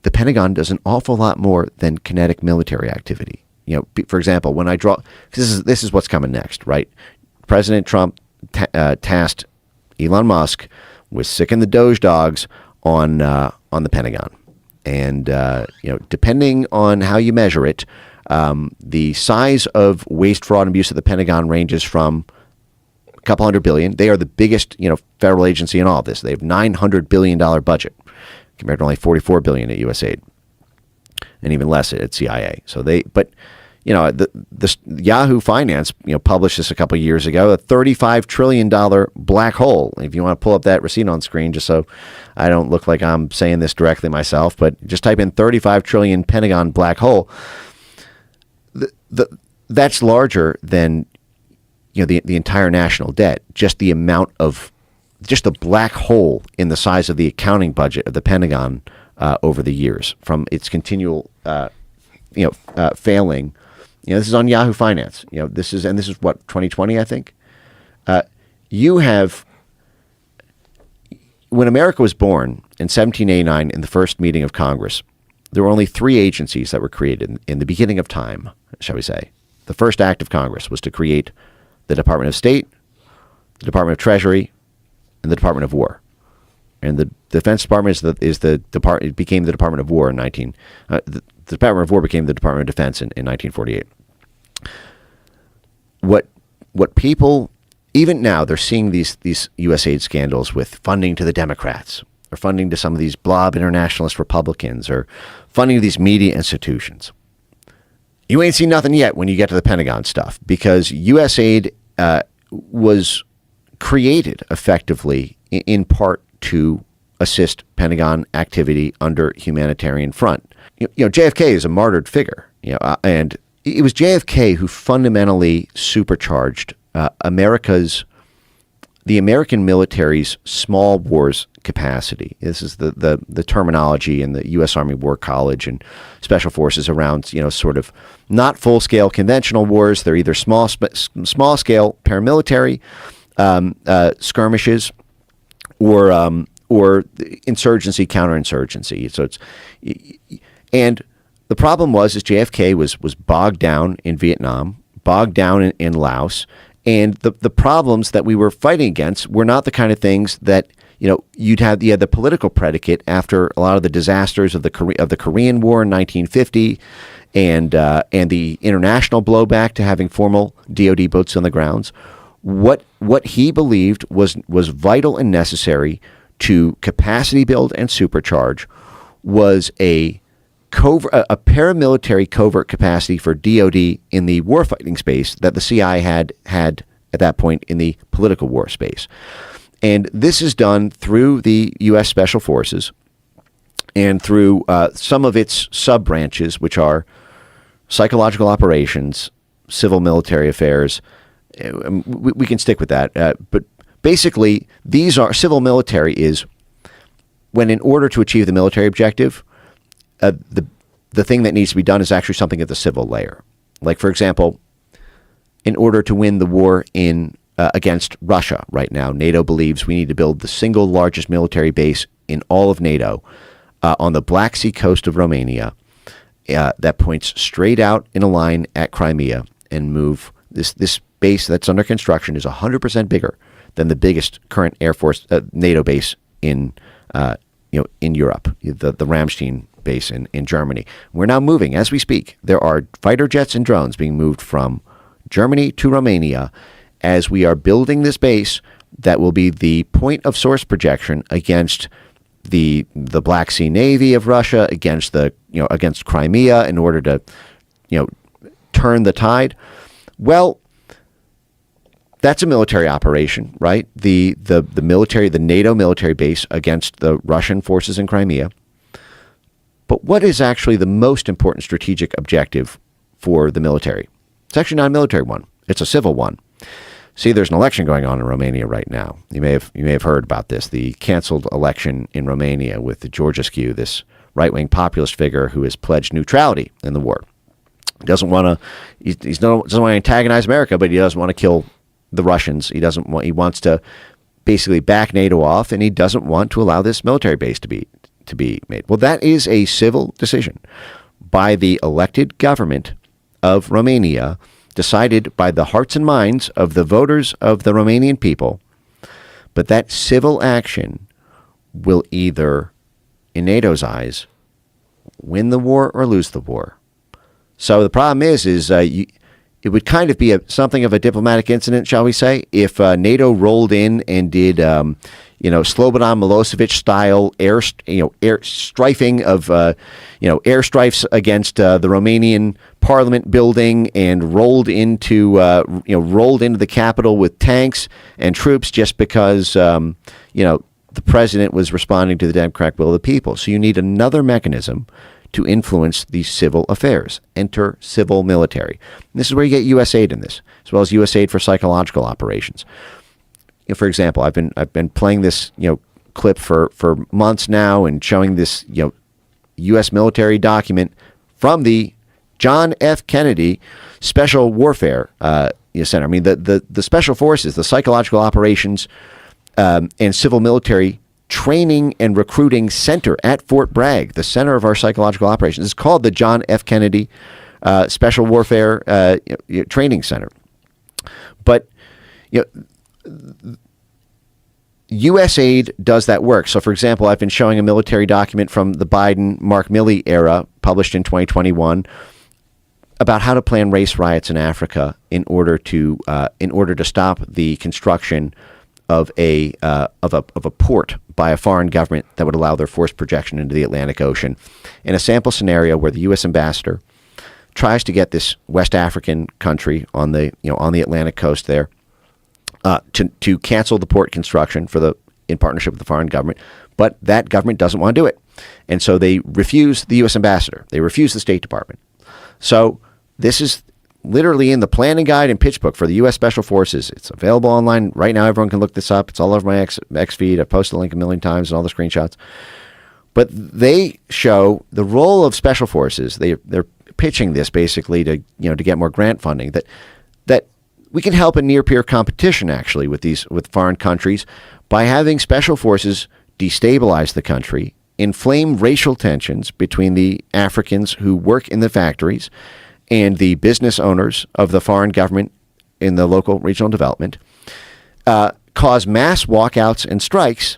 the Pentagon does an awful lot more than kinetic military activity. For example, when I draw, this is what's coming next, right? President Trump tasked Elon Musk with sicking the Doge dogs on the Pentagon, and depending on how you measure it, the size of waste, fraud, and abuse of the Pentagon ranges from a couple $100 billion. They are the biggest, federal agency in all of this. They have $900 billion budget compared to only $44 billion at USAID, and even less at CIA. So the Yahoo Finance, published this a couple of years ago, a $35 trillion black hole. If you want to pull up that receipt on screen, just so I don't look like I'm saying this directly myself, but just type in 35 trillion Pentagon black hole. That's larger than the entire national debt. Just the amount of just the black hole in the size of the accounting budget of the Pentagon over the years from its continual failing. This is on Yahoo Finance. This is what, 2020, I think. You have, when America was born in 1789 in the first meeting of Congress, there were only 3 agencies that were created in the beginning of time, shall we say. The first act of Congress was to create the Department of State, the Department of Treasury, and the Department of War. And the Defense Department became the Department of War in the Department of War became the Department of Defense in 1948. What people, even now, they're seeing these USAID scandals with funding to the Democrats, or funding to some of these blob internationalist Republicans, or funding to these media institutions. You ain't seen nothing yet when you get to the Pentagon stuff, because USAID was created effectively in part to assist Pentagon activity under humanitarian front. JFK is a martyred figure, and it was JFK who fundamentally supercharged the American military's small wars capacity. This is the terminology in the U.S. Army War College and Special Forces around, sort of not full-scale conventional wars. They're either small-scale paramilitary skirmishes or insurgency, counterinsurgency. So and the problem was JFK was bogged down in Vietnam, bogged down in Laos, and the problems that we were fighting against were not the kind of things that you had the political predicate after a lot of the disasters of the Korean War in 1950, and the international blowback to having formal DoD boots on the grounds. What he believed was vital and necessary to capacity build and supercharge was a paramilitary covert capacity for DoD in the warfighting space that the CIA had at that point in the political war space. And this is done through the U.S. Special Forces and through some of its sub-branches, which are psychological operations, civil military affairs. We can stick with that. But basically, these are civil military is when, in order to achieve the military objective, the thing that needs to be done is actually something at the civil layer. Like, for example, in order to win the war against Russia right now, NATO believes we need to build the single largest military base in all of NATO on the Black Sea coast of Romania that points straight out in a line at Crimea and move this base that's under construction is 100% bigger than the biggest current Air Force NATO base in Europe, the Ramstein base in Germany. We're now moving, as we speak. There are fighter jets and drones being moved from Germany to Romania as we are building this base that will be the point of source projection against the Black Sea Navy of Russia, against against Crimea, in order to turn the tide. Well, that's a military operation, right? The NATO military base against the Russian forces in Crimea. But what is actually the most important strategic objective for the military? It's actually not a military one. It's a civil one. See, there's an election going on in Romania right now. You may have heard about this. The canceled election in Romania with Georgescu, this right-wing populist figure who has pledged neutrality in the war. He doesn't want to antagonize America, but he doesn't want to kill the Russians. He wants to basically back NATO off, and he doesn't want to allow this military base to to be made. Well, that is a civil decision by the elected government of Romania, decided by the hearts and minds of the voters of the Romanian people. But that civil action will either, in NATO's eyes, win the war or lose the war. So the problem is it would kind of be something of a diplomatic incident, shall we say, if NATO rolled in and did, Slobodan Milosevic style air strafing of, airstrikes against the Romanian Parliament building and rolled into the capital with tanks and troops just because, the president was responding to the democratic will of the people. So you need another mechanism to influence these civil affairs. Enter civil military. And this is where you get USAID in this, as well as USAID for psychological operations. For example, I've been playing this clip for months now and showing this U.S. military document from the John F. Kennedy Special Warfare Center. I mean, the special forces, the psychological operations, and civil military training and recruiting center at Fort Bragg, the center of our psychological operations. It's called the John F. Kennedy Special Warfare Training Center. But USAID does that work. So, for example, I've been showing a military document from the Biden-Mark Milley era, published in 2021, about how to plan race riots in Africa in order to stop the construction of a port by a foreign government that would allow their forced projection into the Atlantic Ocean, in a sample scenario where the U.S. ambassador tries to get this West African country on the Atlantic coast there to cancel the port construction in partnership with the foreign government, but that government doesn't want to do it, and so they refuse the U.S. ambassador. They refuse the State Department. So this is literally in the planning guide and pitch book for the U.S. Special Forces. It's available online right now. Everyone can look this up. It's all over my X feed. I've posted the link a million times and all the screenshots. But they show the role of special forces. They're pitching this basically to get more grant funding. That we can help in near peer competition actually with foreign countries by having special forces destabilize the country, inflame racial tensions between the Africans who work in the factories and the business owners of the foreign government in the local regional development, cause mass walkouts and strikes,